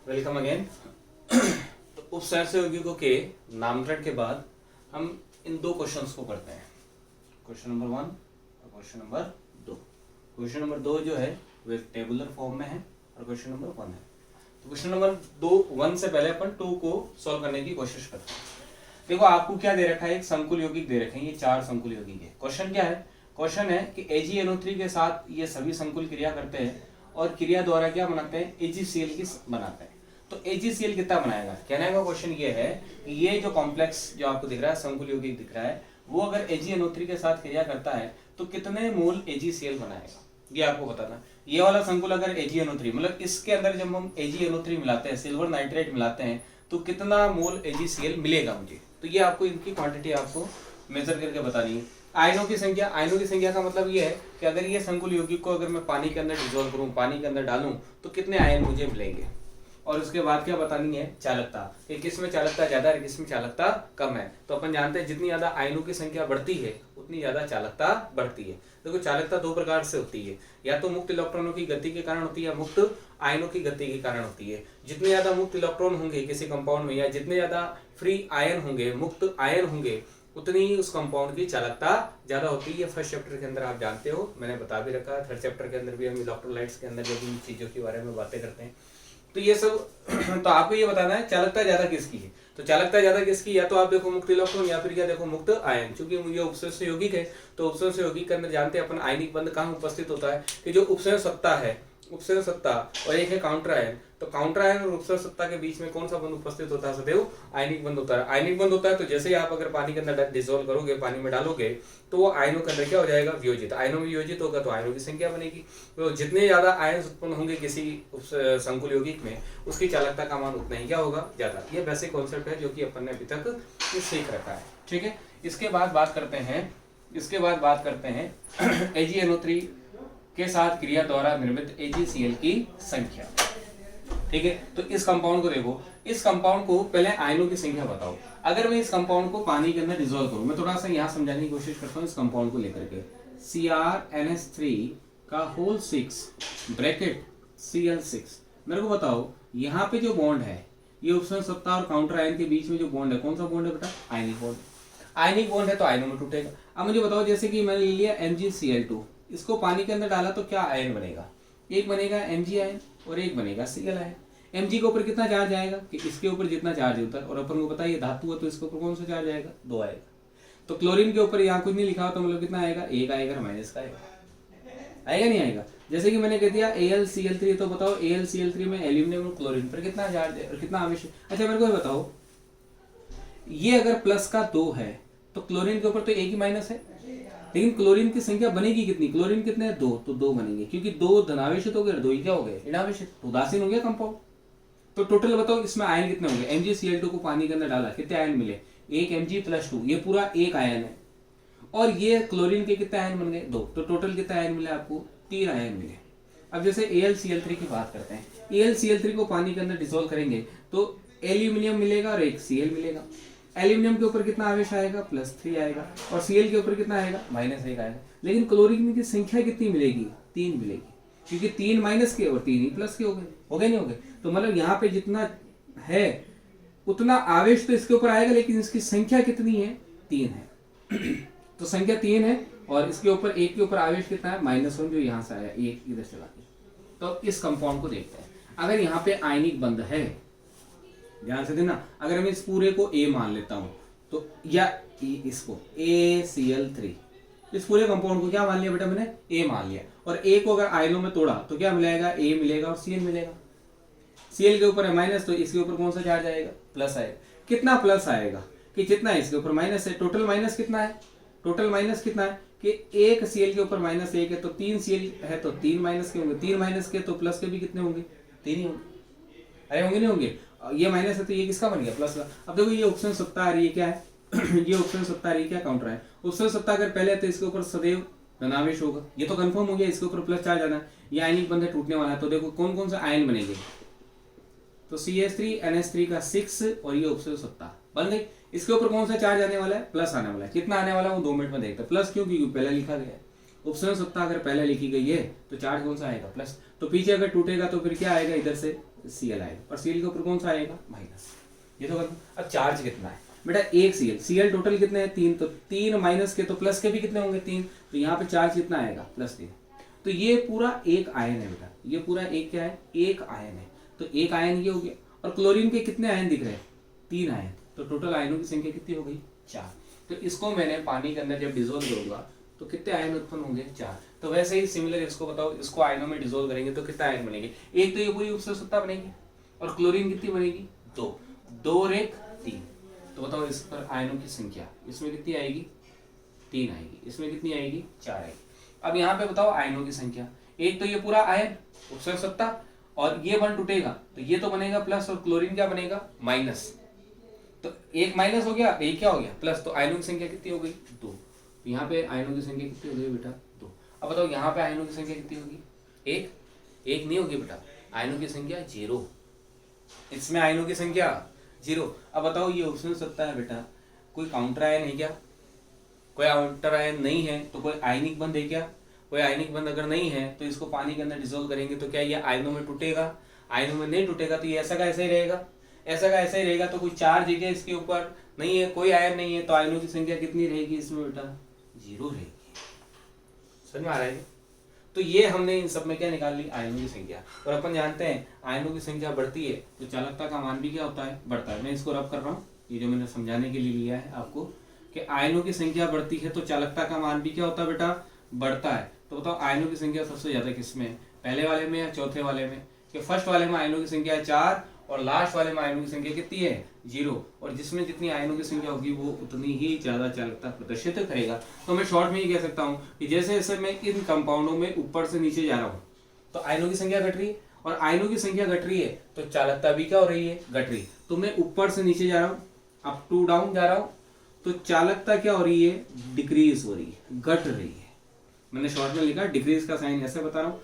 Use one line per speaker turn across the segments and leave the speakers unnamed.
Welcome again. तो उपसहसहयोगियों के नामकरण के बाद हम इन दो क्वेश्चंस को करते हैं, क्वेश्चन नंबर 1 और क्वेश्चन नंबर 2। क्वेश्चन नंबर 2 जो है वो एक टेबुलर फॉर्म में है और क्वेश्चन नंबर 1 है। तो क्वेश्चन नंबर 1 से पहले अपन 2 को सॉल्व करने की कोशिश करते हैं। देखो आपको क्या दे रखा है, एक संकुल यौगिक दे रखे हैं, ये 4 संकुल यौगिक है। क्वेश्चन क्या है, क्वेश्चन है कि AgNO3 के साथ ये सभी संकुल क्रिया करते हैं और क्रिया द्वारा क्या बनाते हैं, AgCl की बनाते हैं। तो AgCl कितना बनाएगा, कहने का क्वेश्चन ये है कि ये जो कॉम्प्लेक्स जो आपको दिख रहा है, संकुल यौगिक दिख रहा है, वो अगर AgNO3 के साथ क्रिया करता है तो कितने मोल AgCl बनाएगा, ये आपको बताना। ये वाला संकुल अगर AgNO3 मतलब इसके अंदर जब हम AgNO3 मिलाते हैं, सिल्वर नाइट्रेट मिलाते हैं, तो कितना मोल AgCl मिलेगा मुझे, तो ये आपको इनकी क्वांटिटी आपको मेजर करके बतानी है। आयनों की संख्या का मतलब ये है कि अगर ये संकुल यौगिक को अगर मैं पानी के अंदर डिसॉल्व करूं, पानी के अंदर डालूं, तो कितने आयन मुझे मिलेंगे। और उसके बाद क्या बतानी है, चालकता, कि किस में चालकता ज्यादा है, किस में चालकता कम है। तो अपन जानते हैं जितनी ज्यादा आयनों की संख्या बढ़ती है उतनी ज्यादा चालकता बढ़ती है। देखो चालकता 2 प्रकार से होती है, या तो मुक्त इलेक्ट्रॉनों की गति के कारण होती है या मुक्त आयनों की गति के कारण होती है। जितने ज्यादा मुक्त इलेक्ट्रॉन होंगे किसी कंपाउंड में, या जितने ज्यादा फ्री आयन होंगे, मुक्त आयन होंगे, उतनी ही उस कंपाउंड की चालकता ज्यादा होती है। फर्स्ट चैप्टर के अंदर आप जानते हो, मैंने बता भी रखा है। थर्ड चैप्टर के अंदर भी हम इलेक्ट्रोलाइट्स के अंदर जो भी चीजों के बारे में बातें करते हैं, तो ये सब तो आपको ये बताना है चालकता ज्यादा किसकी है। तो चालकता ज्यादा किसकी, या तो आप देखो मुक्त इलेक्ट्रॉन या फिर क्या देखो मुक्त आयन। चूंकि ये उपसंहसक यौगिक है तो उपसंहसक यौगिक के अंदर जानते हैं अपन आयनिक बंध कहाँ उपस्थित होता है, कि जो उपसंहसक सत्ता है, उपसंहसक सत्ता और एक है काउंटर आयन, तो काउंटर आयन और उपसंहसक सत्ता के बीच में कौन सा बंध उपस्थित होता है, सदैव आयनिक बंध होता है। आयनिक बंध होता है तो जैसे ही आप अगर पानी के अंदर डिसॉल्व करोगे, पानी में डालोगे, तो वो आयनों के अंदर क्या हो जाएगा, वियोजित। आयनों में वियोजित होगा तो आयनों की संख्या बनेगी। तो जितने ज्यादा आयन उत्पन्न होंगे किसी संकुल यौगिक में, उसकी चालकता का मान उतना ही क्या होगा, ज्यादा। ये बेसिक कॉन्सेप्ट है जो कि अपन ने अभी तक सीख रखा है, ठीक है। इसके बाद बात करते हैं AgNO3 के साथ क्रिया द्वारा निर्मित AgCl की संख्या, ठीक है। तो इस कंपाउंड को देखो, इस कंपाउंड को पहले आयनों की संख्या बताओ। अगर मैं इस कंपाउंड को पानी के अंदर डिसॉल्व करूं, मैं थोड़ा सा यहाँ समझाने की कोशिश करता हूँ इस कंपाउंड को लेकर के। CrNH3 का होल 6 ब्रैकेट Cl6। मेरे को बताओ यहाँ पे जो बॉन्ड है, ये उपसंहसक सत्ता और काउंटर आयन के बीच में जो बॉन्ड है, कौन सा बॉन्ड है बेटा, आयनिक बॉन्ड। आयनिक बॉन्ड है तो आयनों में टूटेगा। अब मुझे बताओ, जैसे कि मैंने ले लिया MgCl2, इसको पानी के अंदर डाला तो क्या आयन बनेगा, एक बनेगा Mg आयन और एक बनेगा Cl आयन। Mg के ऊपर कितना चार्ज आएगा, कि इसके ऊपर जितना चार्ज होता है, और अपन को पता है ये धातु है तो इसके ऊपर कौन सा चार्ज आएगा, 2 आएगा। तो क्लोरीन के ऊपर यहाँ कुछ नहीं लिखा हो तो मतलब कितना आएगा, 1 आएगा, माइनस का आएगा नहीं आएगा। जैसे कि मैंने कह दिया AlCl3, तो बताओ AlCl3 में एल्यूमिनियम और क्लोरीन पर कितना चार्ज है और कितना आवेश है। अच्छा मेरे को ये बताओ, ये अगर प्लस का 2 है तो क्लोरीन के ऊपर तो 1 ही माइनस है, लेकिन क्लोरीन की संख्या बनेगी कितनी, क्लोरीन कितने हैं, 2, तो 2 बनेंगे, क्योंकि 2 धनावेशित हो गए, 2 ही क्या हो गए, ऋणावेशित, उदासीन हो गया कंपाउंड। तो टोटल बताओ इसमें आयन कितने होंगे। MgCl2 को पानी के अंदर डाला, कितने आयन मिले, 1 Mg+2, ये पूरा 1 आयन है। और ये क्लोरीन के कितने आयन बन गए, 2, तो टोटल कितने आयन मिले आपको, 3 आयन मिले। अब जैसे AlCl3 की बात करते हैं, AlCl3 को पानी के अंदर डिसॉल्व करेंगे तो एल्यूमिनियम मिलेगा और एक Cl मिलेगा। एल्यूमिनियम के ऊपर कितना आवेश आएगा, +3 आएगा, और Cl के ऊपर कितना आएगा, -1 आएगा। लेकिन क्लोरीन की संख्या कितनी मिलेगी, 3 मिलेगी, क्योंकि 3 माइनस के और 3 ही प्लस के हो गए नहीं हो गए। तो मतलब यहाँ पे जितना है उतना आवेश तो इसके ऊपर आएगा, लेकिन इसकी संख्या कितनी है, 3 है। तो संख्या 3 है और इसके ऊपर 1 के ऊपर आवेश कितना है, -1, जो यहाँ से आया, 1 इधर चला गया। तो इस कंपाउंड को देखते हैं। अगर यहाँ पे आयनिक बंध है, ध्यान से देना, अगर मैं इस पूरे को A मान लेता हूं तो, या इसको ACl3, इस पूरे कंपाउंड को क्या मान लिया बेटा मैंने, A मान लिया, और A को अगर आयनों में तोड़ा तो क्या मिलेगा, A मिलेगा और Cl मिलेगा। Cl के ऊपर है माइनस, तो इसके ऊपर कौन सा चार्ज आएगा, प्लस आएगा। कितना प्लस आएगा, कि जितना इसके ऊपर माइनस है, टोटल माइनस कितना है, कि 1 Cl के ऊपर -1 है, तो 3 Cl है तो 3 माइनस के होंगे, 3 माइनस के तो प्लस के भी कितने होंगे, 3 ही होंगे। अरे होंगे नहीं होंगे, ये माइनस है तो ये किसका बन गया, प्लस का। अब देखो ये उपसंहसक सत्ता आ रही है, क्या है ये उपसंहसक सत्ता आ रही है, क्या काउंटर है। उपसंहसक सत्ता अगर पहले है तो इसके ऊपर सदैव धनावेश होगा, ये तो कंफर्म हो गया, इसके ऊपर प्लस चार्ज आना है। ये आयनिक बंध टूटने वाला है, तो देखो कौन कौन सा आयन बनेंगे, तो CH3NH3 का 6 और ये उपसंहसक सत्ता बन गई। इसके ऊपर कौन सा चार्ज आने वाला है, प्लस आने वाला है। कितना आने वाला है वो 2 मिनट में देखते हैं। प्लस क्यों, क्योंकि पहले लिखा गया है। उपसरण सत्ता अगर पहले लिखी गई है तो चार्ज कौन सा आएगा, प्लस। तो पीछे अगर टूटेगा तो फिर क्या आएगा, इधर से Cl आएगा, और Cl के ऊपर कौन सा आएगा, माइनस। ये तो अब चार्ज कितना है बेटा, एक Cl टोटल कितने हैं, 3, तो 3 माइनस के तो प्लस के भी कितने होंगे, 3, तो यहाँ पे चार्ज कितना आएगा, +3। तो ये पूरा एक आयन है बेटा, ये पूरा एक क्या है, एक आयन है। तो एक आयन ये हो गया, और क्लोरीन के कितने आयन दिख रहे हैं, 3 आयन, तो टोटल आयनों की संख्या कितनी हो गई, 4। तो इसको मैंने पानी के अंदर जब डिजोल्व करूंगा तो कितने आयन उत्पन्न होंगे, 4। तो वैसे ही सिमिलर इसको बताओ, इसको आयनों में डिजोल्व करेंगे तो कितने आयन बनेंगे, एक तो ये पूरी उपसरण सत्ता बनेगी, और क्लोरीन कितनी बनेगी, 2, 2 और 1 3। तो बताओ इस पर आयनों की संख्या इसमें कितनी आएगी, 3 आएगी, इसमें कितनी आएगी, 4 आएगी। अब यहाँ पे बताओ आयनों की संख्या, एक तो ये पूरा आयन उपसरण सत्ता, और ये 1 टूटेगा तो ये तो बनेगा प्लस, और क्लोरीन क्या बनेगा, माइनस। तो एक माइनस हो गया, एक क्या हो गया, प्लस। तो आयनों की संख्या कितनी हो गई, 2। तो यहाँ पे आयनों की संख्या कितनी हो गई बेटा, 2। अब बताओ यहाँ पे आयनों की संख्या कितनी होगी, 1 नहीं होगी बेटा, आयनों की संख्या 0, इसमें आयनों की संख्या 0। अब बताओ ये उपसरण सत्ता है बेटा, कोई काउंटर आयन है क्या, कोई काउंटर आयन नहीं है, तो कोई आयनिक बंध है क्या, कोई आयनिक बंध अगर नहीं है तो इसको पानी के अंदर डिसोल्व करेंगे तो क्या ये आयनों में टूटेगा, आयनों में नहीं टूटेगा तो ये ऐसा का ऐसा ही रहेगा, ऐसा का ऐसा ही रहेगा। तो कोई चार्ज है क्या इसके ऊपर, नहीं है, कोई आयन नहीं है, तो आयनों की संख्या कितनी रहेगी इसमें बेटा, 0 रहेगी। समझ में आ रहा है। तो ये हमने इन सब में क्या निकाल ली, आयनों की संख्या। और अपन जानते हैं आयनों की संख्या बढ़ती है तो चालकता का मान भी क्या होता है, बढ़ता है। मैं इसको रब कर रहा हूँ, ये जो मैंने समझाने के लिए लिया है आपको, कि आयनों की संख्या बढ़ती है तो चालकता का मान भी क्या होता है बेटा, बढ़ता है। तो बताओ आयनों की संख्या सबसे ज्यादा किसमें, पहले वाले में या चौथे वाले में, कि फर्स्ट वाले में आयनों की संख्या 4 और लास्ट वाले में आयनों की संख्या कितनी है, 0। और जिसमें जितनी आयनों की संख्या होगी वो उतनी ही ज्यादा चालकता प्रदर्शित करेगा। तो मैं शॉर्ट में ये कह सकता हूँ कि जैसे जैसे मैं इन कंपाउंडों में ऊपर से नीचे जा रहा हूँ तो आयनों की संख्या घट रही है, और आयनों की संख्या घट रही है तो चालकता भी क्या हो रही है, घट रही है। तो मैं ऊपर से नीचे जा रहा हूँ, अप टू डाउन जा रहा हूँ, तो चालकता क्या हो रही है, डिक्रीज हो रही है, घट रही है। मैंने शॉर्ट में लिखा डिक्रीज का साइन, ऐसे बता रहा हूँ,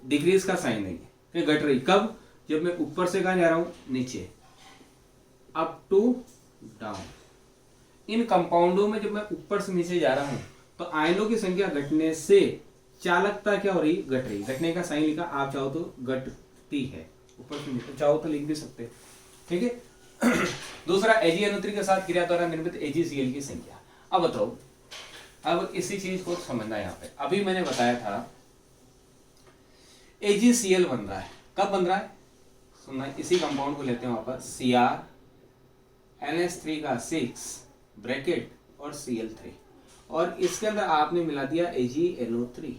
डिक्रीज का साइन है ये, घट रही। कब, जब मैं ऊपर से कहां जा रहा हूं, नीचे, अप टू डाउन। इन कंपाउंडों में जब मैं ऊपर से नीचे जा रहा हूं तो आयनों की संख्या घटने से चालकता क्या हो रही, घट रही। घटने का साइन लिखा, आप चाहो तो घटती है, ऊपर से नीचे चाहो तो लिख भी सकते हैं, ठीक है। दूसरा, AgNO3 के साथ क्रिया द्वारा निर्मित AgCl की संख्या। अब बताओ, अब इसी चीज को समझना है। यहाँ पे अभी मैंने बताया था AgCl बन रहा है, कब बन रहा है, सुनना, इसी कंपाउंड को लेते हैं वापस, Cr NH3 का 6 ब्रैकेट और Cl3, और इसके अंदर आपने मिला दिया AgNO3।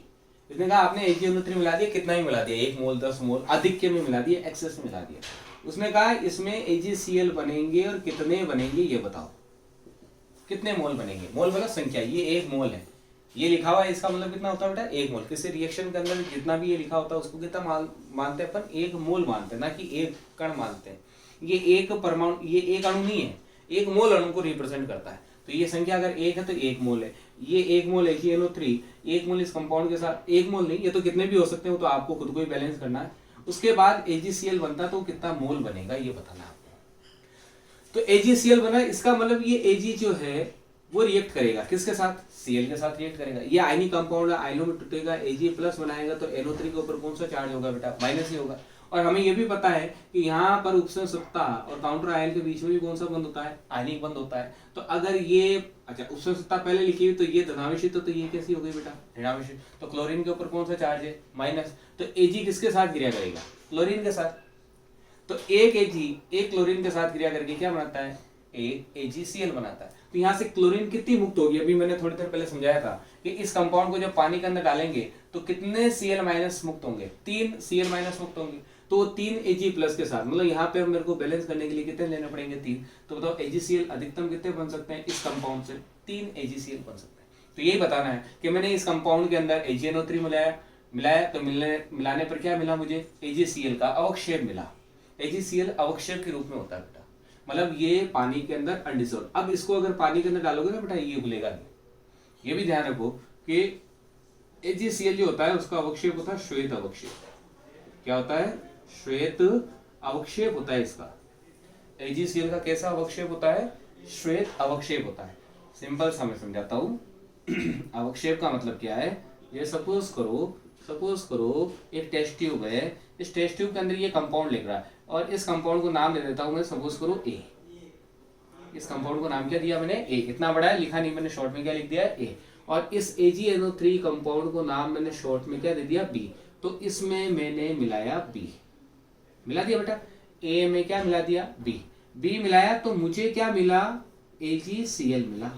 इसने कहा आपने AgNO3 मिला दिया, कितना ही मिला दिया, 1 मोल 10 मोल, अधिक में मिला दिया, एक्सेस में मिला दिया। उसने कहा इसमें AgCl बनेंगे और कितने बनेंगे ये बताओ, कितने मोल बनेंगे, मोल मतलब संख्या, ये 1 मोल है, ये लिखा हुआ है, इसका मतलब कितना होता है बेटा, 1 मोल। किसी रिएक्शन के अंदर जितना भी ये लिखा होता है उसको कितना मानते हैं अपन, 1 मोल मानते हैं, ना कि 1 कण मानते हैं। ये एक परमाणु, ये एक अणु नहीं है, 1 मोल अणु को रिप्रेजेंट करता है। तो ये संख्या अगर 1 है तो 1 मोल है, ये 1 मोल AgNO3, 1 मोल इस कंपाउंड के साथ, 1 मोल नहीं, ये तो कितने भी हो सकते हैं, तो आपको खुद को ही बैलेंस करना है। उसके बाद AgCl बनता है तो कितना मोल बनेगा ये बताना है आपको। तो AgCl बना, इसका मतलब ये Ag जो है वो रिएक्ट करेगा किसके साथ, Cl के साथ रिएक्ट करेगा। ये आयनिक कंपाउंड है, आयनों में टूटेगा, Ag+ बनाएगा तो NO3 के ऊपर कौन सा चार्ज होगा बेटा, माइनस ही होगा। और हमें ये भी पता है कि यहाँ पर उपसरण सत्ता और काउंटर आयन के बीच में भी कौन सा बंध होता है, आयनिक बंध होता है। तो अगर ये, अच्छा उपसरण सत्ता पहले लिखी हुई तो ये धनावेशित, तो ये कैसी हो गई बेटा, ऋणावेशित। तो क्लोरीन के ऊपर कौन सा चार्ज है, माइनस। तो Ag किसके साथ क्रिया करेगा, क्लोरीन के साथ। तो एक Ag एक क्लोरीन के साथ क्रिया करके क्या बनाता है, एक AgCl बनाता है। तो यहाँ से क्लोरीन कितनी मुक्त होगी, अभी मैंने थोड़ी देर पहले समझाया था कि इस कंपाउंड को जब पानी के अंदर डालेंगे तो कितने Cl- मुक्त होंगे, 3 Cl- मुक्त होंगे। तो 3 Ag+ के साथ, मतलब यहाँ पे मेरे को बैलेंस करने के लिए कितने लेने पड़ेंगे, 3। तो बताओ AgCl अधिकतम कितने बन सकते हैं इस कंपाउंड से, 3 AgCl बन सकते हैं। तो यही बताना है कि मैंने इस कंपाउंड के अंदर AgNO3 मिलाया तो मिलाने पर क्या मिला मुझे, AgCl का अवक्षेप मिला। AgCl अवक्षेप के रूप में होता है बेटा, मतलब ये पानी के अंदर अनडिसॉल्व। अब इसको अगर पानी के अंदर डालोगे ना बेटा, ये घुलेगा नहीं। ये भी ध्यान रखो कि AgCl जो होता है उसका अवक्षेप होता है श्वेत अवक्षेप। क्या होता है, श्वेत अवक्षेप होता है इसका। AgCl का कैसा अवक्षेप होता है, श्वेत अवक्षेप होता है। सिंपल सा मैं समझाता हूं। अवक्षेप का मतलब क्या है, ये सपोज करो एक टेस्ट ट्यूब है, इस टेस्ट ट्यूब के अंदर ये कंपाउंड लिख रहा है और इस कंपाउंड को नाम दे देता हूं मैं, सपोज करो ए। इस कंपाउंड को नाम क्या दिया मैंने, ए। इतना बड़ा है, लिखा नहीं मैंने, शॉर्ट में क्या लिख दिया, ए। और इस AgNO3 कंपाउंड को नाम मैंने शॉर्ट में क्या दे दिया, बी। तो इसमें मैंने मिलाया बी, मिला दिया बेटा। ए में क्या मिला दिया, बी मिलाया, तो मुझे क्या मिला, AgCl मिला।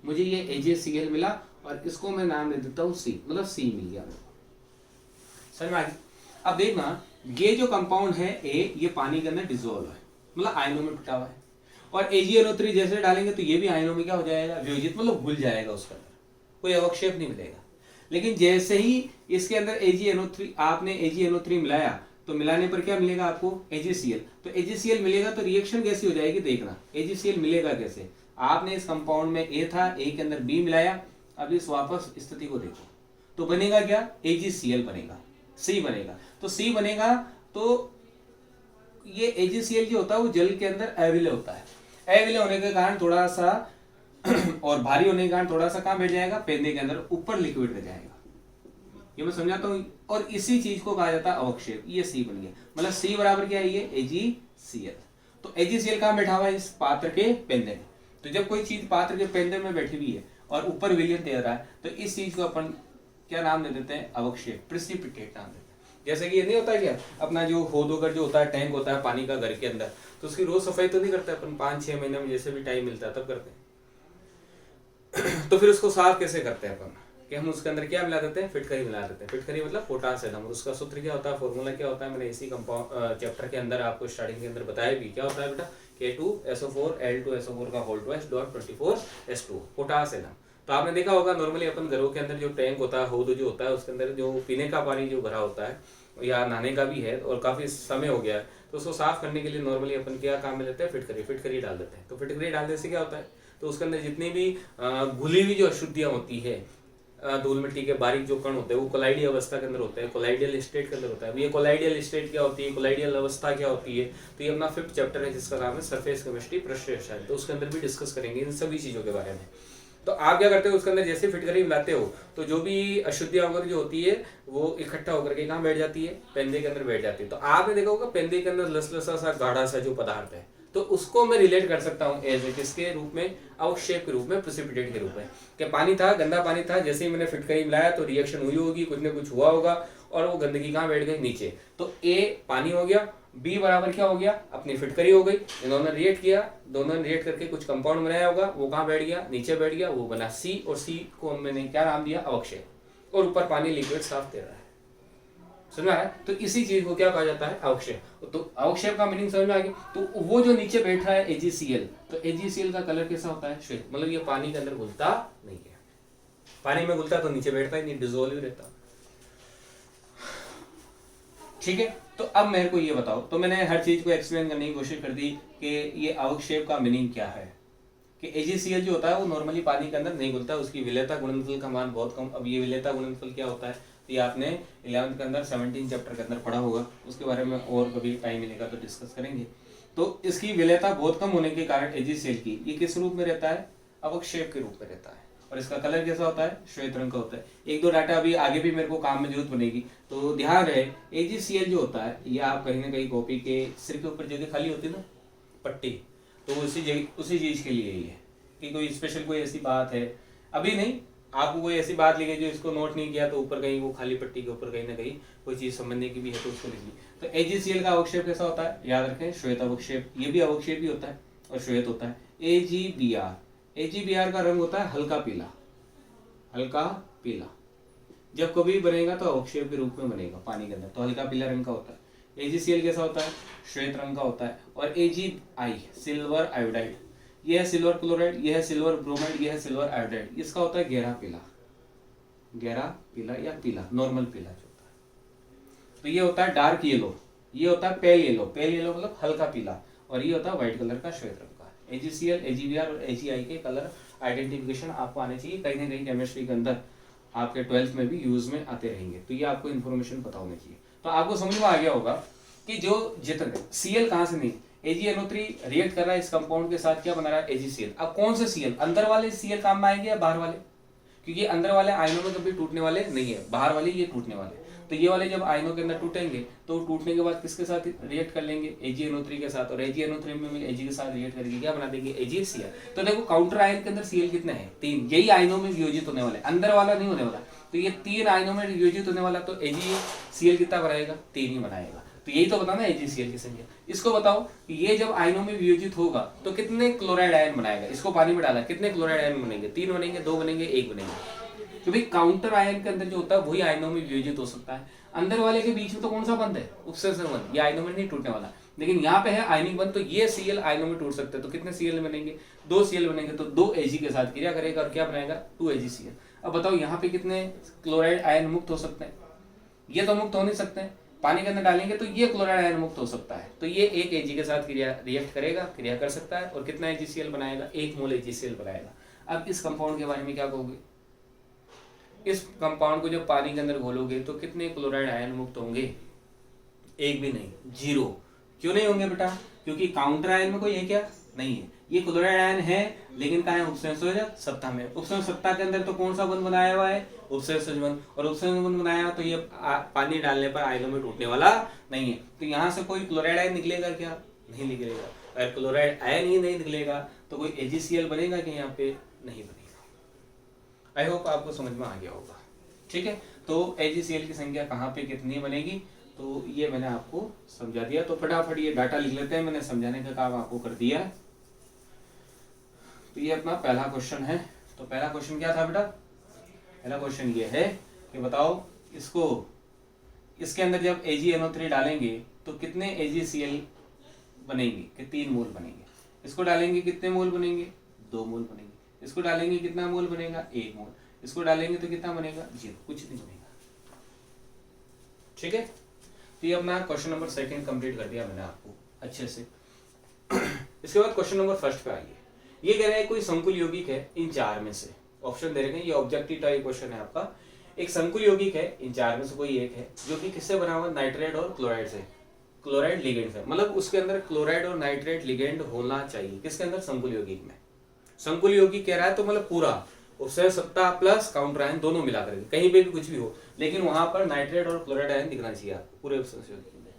मुझे ये AgCl मिला और इसको मैं नाम दे देता हूँ सी, मतलब सी मिल गया। समझ में आ गई? अब देखना, ये जो कंपाउंड है ए, ये पानी के अंदर डिसॉल्व है, मतलब आयनों में टूटा हुआ है। और AgNO3 जैसे डालेंगे तो ये भी आयनों में क्या हो जाएगा, वियोजित, मतलब घुल जाएगा, उसके अंदर कोई अवक्षेप नहीं मिलेगा। लेकिन जैसे ही इसके अंदर AgNO3, आपने AgNO3 मिलाया, तो मिलाने पर क्या मिलेगा आपको, AgCl। तो AgCl मिलेगा तो रिएक्शन कैसी हो जाएगी, देखना AgCl मिलेगा कैसे। आपने इस कंपाउंड में ए था, ए के अंदर बी मिलाया, अब इस वापस स्थिति को देखो तो बनेगा क्या, AgCl बनेगा, सी बनेगा। तो सी बनेगा तो ये AgCl जो होता है वो जल के अंदर अविलय होता है। अविलय होने के कारण थोड़ा सा और भारी होने के कारण थोड़ा सा कहाँ बैठ जाएगा, पेंदे के अंदर ऊपर लिक्विड रह जाएगा। ये मैं समझाता हूँ। और इसी चीज को कहा जाता है अवक्षेप। ये सी बन गया, मतलब सी बराबर क्या है, ये AgCl। तो AgCl कहाँ बैठा हुआ है, इस पात्र के पेंदे में। तो जब कोई चीज पात्र के पेंदे में बैठी हुई है और ऊपर विलयन दे रहा है, तो इस चीज को अपन क्या नाम दे देते हैं, अवक्षेप, प्रेसिपिटेट नाम देते हैं। जैसे कि ये नहीं होता क्या, अपना जो होद होकर जो होता है, टैंक होता है पानी का घर के अंदर, तो उसकी रोज सफाई तो नहीं करते अपन, 5-6 महीने में जैसे भी टाइम मिलता है तब करते हैं। तो फिर उसको साफ कैसे करते हैं अपन, कि हम उसके अंदर क्या मिला देते हैं, फिटकरी मिला देते हैं। फिटकरी मतलब पोटाश एनम। उसका सूत्र क्या होता है, फॉर्मूला क्या होता है, मैंने इसी कंपाउंड चैप्टर के अंदर आपको स्टार्टिंग के अंदर बताया भी। क्या होता है बेटा, K2SO4 L2SO4 का whole twice dot 24S2 potash alum. तो आपने देखा होगा नॉर्मली अपन घरों के अंदर जो टैंक होता है, होद जो होता है, उसके अंदर जो पीने का पानी जो भरा होता है या नहाने का भी है और काफी समय हो गया है, तो उसको साफ करने के लिए नॉर्मली अपन क्या काम में लेते हैं, फिटकरी डाल देते हैं। तो फिटकरी डालने से क्या होता है, तो उसके अंदर जितनी भी घुली हुई जो अशुद्धियां होती है, धूल मिट्टी के बारीक जो कण होते हैं, वो कोलाइडल अवस्था के अंदर होते हैं, कोलाइडल स्टेट के अंदर होता है। ये कोलाइडल स्टेट क्या होती है, कोलाइडल अवस्था क्या होती है, तो ये अपना 5th चैप्टर है जिसका नाम है सरफेस केमिस्ट्री पृष्ठ, तो उसके अंदर भी डिस्कस करेंगे इन सभी चीजों के बारे में। तो आप क्या करते हो, उसके अंदर जैसे फिटकरी मिलाते हो तो जो भी अशुद्धियां वगैरह जो होती है वो इकट्ठा होकर के कहाँ बैठ जाती है, पेंदे के अंदर बैठ जाती है। तो आपने देखा होगा पेंदे के अंदर लसलसा सा गाढ़ा सा जो पदार्थ है, तो उसको मैं रिलेट कर सकता हूँ एज ए किसके रूप में, अवक्षेप के रूप में, प्रेसिपिटेट के रूप में। कि पानी था, गंदा पानी था, जैसे ही मैंने फिटकरी मिलाया तो रिएक्शन हुई होगी, कुछ ना कुछ हुआ होगा और वो गंदगी कहाँ बैठ गई, नीचे। तो ए पानी हो गया, बी बराबर क्या हो गया, अपनी फिटकरी हो गई। इन्होंने रिएक्ट किया, दोनों ने रिएक्ट करके कुछ कंपाउंड बनाया होगा, वो कहाँ बैठ गया, नीचे बैठ गया, वो बना सी। और सी को मैंने क्या नाम दिया, अवक्षेप। और ऊपर पानी लिक्विड साफ दे रहा है, समझ में आया। तो इसी चीज को क्या कहा जाता है, अवक्षेप। तो अवक्षेप का मीनिंग समझ में आ गया। तो वो जो नीचे बैठ रहा है AgCl, तो AgCl का कलर कैसा होता है, श्वेत, मतलब ये पानी के अंदर घुलता नहीं है। पानी में घुलता तो नीचे बैठता ही नहीं, डिसॉल्व ही रहता। ठीक है, तो अब मेरे को ये बताओ, तो मैंने हर चीज को एक्सप्लेन करने की कोशिश कर दी कि ये अवक्षेप का मीनिंग क्या है। कि AgCl जो होता है वो नॉर्मली पानी के अंदर नहीं घुलता, उसकी विलेयता गुणनफल का मान बहुत कम। अब ये विलेयता गुणनफल क्या होता है, तो ये आपने 11th के अंदर 17 चैप्टर के अंदर पढ़ा होगा, उसके बारे में और कभी टाइम मिलेगा तो डिस्कस करेंगे। तो इसकी विलेयता बहुत कम होने के कारण AgCl की ये किस रूप में रहता है, अवक्षेप के रूप में रहता है। और इसका कलर कैसा होता है, श्वेत रंग का होता है। एक दो डाटा अभी आगे भी मेरे को काम में जरूरत बनेगी, तो ध्यान रहे AgCl जो होता है ये आप कहीं ना कहीं कॉपी के सिर के ऊपर जगह खाली होती है ना, पट्टी, तो उसी चीज के लिए ही है कि कोई स्पेशल कोई ऐसी बात है, अभी नहीं, आपको कोई ऐसी बात लिखी जो इसको नोट नहीं किया तो ऊपर कहीं वो खाली पट्टी के ऊपर कहीं ना कहीं कोई चीज समझने की भी है तो उसको लिख ली। तो AgCl का अवक्षेप कैसा होता है, याद रखें, श्वेत अवक्षेप। ये भी अवक्षेप ही होता है और श्वेत होता है। AgBr का रंग होता है हल्का पीला, हल्का पीला। जब कभी बनेगा तो अवक्षेप के रूप में बनेगा पानी के अंदर, तो हल्का पीला रंग का होता है। AgCl कैसा होता है, श्वेत रंग का होता है। और AgI सिल्वर आयोडाइड, यह है सिल्वर क्लोराइड, यह है सिल्वर ब्रोमाइड, यह है सिल्वर आयोडाइड, इसका होता है गहरा पीला, गहरा पीला या पीला, नॉर्मल पीला जो होता है। तो ये होता है डार्क येलो, ये होता है पेल येलो, पेल येलो मतलब हल्का पीला, और ये होता है व्हाइट कलर का, श्वेत रंग का। AgCl, AgBr और AgI के कलर आइडेंटिफिकेशन आपको आने चाहिए, कहीं ना कहीं केमिस्ट्री के अंदर आपके 12th में भी यूज में आते रहेंगे, तो ये आपको इन्फॉर्मेशन पता होनी चाहिए। तो आपको समझ में आ गया होगा कि जो जितने Cl कहाँ से नहीं, AgNO3 रिएक्ट कर रहा है इस कंपाउंड के साथ, क्या बना रहा है, AgCl। अब कौन से Cl, अंदर वाले Cl काम में आएंगे या बाहर वाले, क्योंकि अंदर वाले आयनों में कभी टूटने वाले नहीं है, बाहर वाले ये टूटने वाले। तो ये वाले जब आयनों के अंदर टूटेंगे तो टूटने के बाद किसके साथ रिएक्ट कर लेंगे, AgNO3 के साथ, और AgNO3 में Ag के साथ रिएक्ट करके क्या बना देंगे, AgCl। तो देखो काउंटर आयन के अंदर Cl कितने हैं, 3, यही आयनों में वियोजित होने वाले, अंदर वाला नहीं होने वाला। तो ये 3 आयनों में वियोजित होने वाला, तो AgCl कितना बनाएगा, 3 ही बनाएगा। तो यही तो बताना AgCl की संख्या। इसको बताओ कि ये जब आयनों में वियोजित होगा तो कितने क्लोराइड आयन बनाएगा, इसको पानी में डाला, कितने क्लोराइड आयन बनेंगे, 3 बनेंगे, 2 बनेंगे, 1 बनेंगे। तो भाई काउंटर आयन के अंदर जो होता है वही आयनों में वियोजित हो सकता है। अंदर वाले के बीच में तो कौन सा बंद है, उपसर्जन बंद, ये आयनों में नहीं टूटने वाला। लेकिन यहाँ पे है आयनिक बंद, तो ये Cl आयनों में टूट सकते हैं। तो कितने Cl बनेंगे, 2 Cl बनेंगे, तो 2 Ag के साथ क्रिया करेगा और क्या बनाएगा, 2 AgCl। अब बताओ यहाँ पे कितने क्लोराइड आयन मुक्त हो सकते हैं, ये तो मुक्त हो नहीं सकते हैं, पानी के अंदर डालेंगे तो ये क्लोराइड आयन मुक्त हो सकता है। तो ये एक Ag के साथ क्रिया रिएक्ट करेगा, क्रिया कर सकता है, और कितना AgCl बनाएगा, 1 मोल AgCl बनाएगा। अब इस कंपाउंड के बारे में क्या कहोगे, इस कंपाउंड को जब पानी के अंदर घोलोगे तो कितने क्लोराइड आयन मुक्त होंगे, एक भी नहीं, 0। क्यों नहीं होंगे बेटा, क्योंकि काउंटर आयन में कोई है क्या, नहीं है। ये क्लोराइड आयन है लेकिन कहाँ है, उपसंयोजक सत्ता में। उपसंयोजक सत्ता के अंदर तो कौन सा बंध बनाया हुआ है, उपसंयोजक बंध, और उपसंयोजक बंध बनाया तो ये पानी डालने पर आयनों में टूटने वाला नहीं है। तो यहाँ से कोई क्लोराइड आयन निकलेगा क्या, नहीं निकलेगा। अगर क्लोराइड आयन ही नहीं निकलेगा तो कोई AgCl बनेगा कि यहाँ पे, नहीं बनेगा। आई होप आपको समझ में आ गया होगा, ठीक है। तो AgCl की संख्या कहाँ पे कितनी बनेगी, तो ये मैंने आपको समझा दिया। तो फटाफट ये डाटा लिख लेते हैं, मैंने समझाने का काम आपको कर दिया। तो ये अपना पहला क्वेश्चन है। तो पहला क्वेश्चन क्या था बेटा, पहला क्वेश्चन ये है कि बताओ इसको, इसके अंदर जब AgNO3 डालेंगे तो कितने AgCl बनेंगे, कि 3 मोल बनेंगे। इसको डालेंगे कितने मोल बनेंगे, 2 मोल बनेंगे। इसको डालेंगे कितना मोल बनेगा, 1 मोल। इसको डालेंगे तो कितना बनेगा, 0, कुछ नहीं बनेगा, ठीक है। तो ये अपना क्वेश्चन नंबर 2 कंप्लीट कर दिया मैंने आपको अच्छे से। इसके बाद क्वेश्चन नंबर 1 पे आइए। ये कह रहे हैं कोई संकुल यौगिक है इन 4 में से, ऑप्शन दे रहे हैं, ये ऑब्जेक्टिव टाइप क्वेश्चन है आपका। एक संकुल यौगिक है इन 4 में से कोई एक है जो कि किससे बना हुआ, नाइट्रेट और क्लोराइड से, क्लोराइड लिगेंड से, मतलब उसके अंदर क्लोराइड और नाइट्रेट लिगेंड होना चाहिए। किसके अंदर, संकुल यौगिक में। संकुल यौगिक कह रहा है तो मतलब पूरा उससे सत्ता प्लस काउंटर आयन दोनों मिला करके, कहीं पे भी कुछ भी हो, लेकिन वहां पर नाइट्रेट और क्लोराइड आयन दिखना चाहिए आपको, पूरे उपसंयोजक में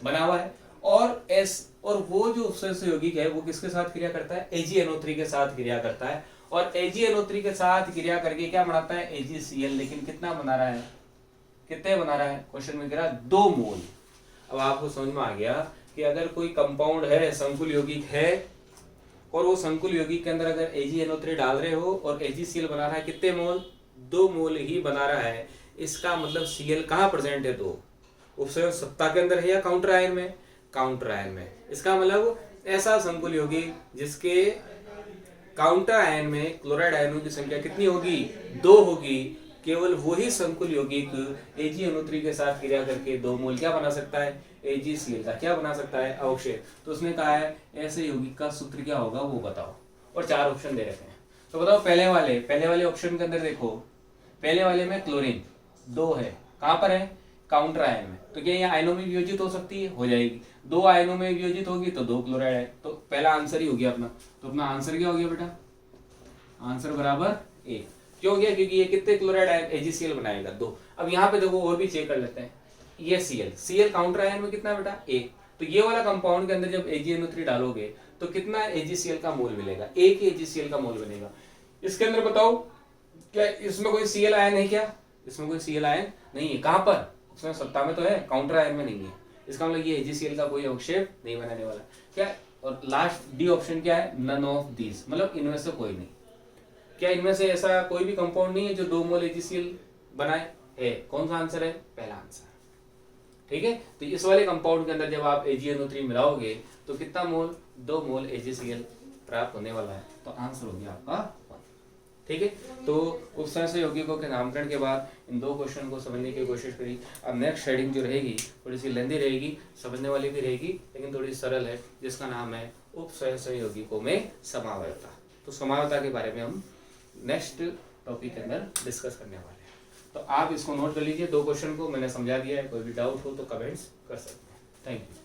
बना हुआ है। और वो जो उपसंयोजक यौगिक है वो किसके साथ क्रिया करता है, AgNO3 के साथ क्रिया करता है, और AgNO3 के साथ क्रिया करके क्या बनाता है, AgCl। लेकिन कितना बना रहा है, कितने बना रहा है, क्वेश्चन में कह रहा है 2 मोल। अब आपको समझ में आ गया कि अगर कोई कंपाउंड है, संकुल यौगिक है, और वो संकुल यौगिक के अंदर अगर AgNO3 डाल रहे हो और AgCl बना रहा है, कितने मोल, 2 मोल ही बना रहा है। इसका मतलब Cl कहाँ प्रेजेंट है, तो उपसंयोजक सत्ता के अंदर है या काउंटर आयन में, काउंटर आयन में। इसका मतलब ऐसा संकुल यौगिक जिसके काउंटर आयन में क्लोराइड आयनों की संख्या कितनी होगी, 2 होगी, केवल वही संकुल यौगिक AgNO3 के साथ क्रिया करके 2 मोल क्या बना सकता है, AgCl का क्या बना सकता है, अवक्षेप। तो उसने कहा है ऐसे यौगिक का सूत्र क्या होगा वो बताओ, और 4 ऑप्शन दे रखे हैं। तो बताओ पहले वाले ऑप्शन के अंदर देखो, पहले वाले में क्लोरीन 2 है, कहां पर है, काउंटर आयन में। तो क्या ये आयनों में वियोजित हो सकती है, हो जाएगी। 2 आयनों में वियोजित होगी तो 2 क्लोराइड है, तो पहला आंसर ही हो गया अपना। तो अपना आंसर क्या हो गया बेटा, आंसर बराबर 1। क्यों हो गया, क्योंकि ये कितने क्लोराइड आयन AgCl बनाएगा, 2। अब यहाँ पे देखो और भी चेक कर लेते हैं, ये Cl काउंटर आयन में कितना बेटा, 1। तो ये वाला कंपाउंड के अंदर जब AgNO3 डालोगे तो कितना AgCl का मोल मिलेगा, 1 ही AgCl का मोल बनेगा। इसके अंदर बताओ क्या इसमें कोई Cl आयन है क्या, इसमें कोई Cl आयन नहीं है। कहां पर, उसमें सत्ता में तो है, काउंटर आयन में नहीं है। इसका मतलब ये AgCl का कोई अवक्षेप नहीं बनाने वाला क्या। और लास्ट डी ऑप्शन क्या है, नन ऑफ दीज, मतलब इनमें से कोई नहीं। क्या इनमें से ऐसा कोई भी कंपाउंड नहीं है जो 2 मोल AgCl बनाए, है। कौन सा आंसर है, पहला आंसर, ठीक है। तो इस वाले कंपाउंड के अंदर जब आप AgNO3 मिलाओगे तो कितना मोल, 2 मोल AgCl प्राप्त होने वाला है। तो आंसर हो गया आपका 1, ठीक है। तो उपसंयोजक यौगिकों के नामकरण के बाद इन 2 क्वेश्चन को समझने की कोशिश करी। अब नेक्स्ट हेडिंग जो रहेगी थोड़ी सी लेंदी रहेगी, समझने वाली भी रहेगी, लेकिन थोड़ी सरल है, जिसका नाम है उपसंयोजक यौगिकों में समावयवता। तो समावयवता के बारे में हम नेक्स्ट टॉपिक के अंदर डिस्कस करने वाले हैं। तो आप इसको नोट कर लीजिए, 2 क्वेश्चन को मैंने समझा दिया है। कोई भी डाउट हो तो कमेंट्स कर सकते हैं। Thank you.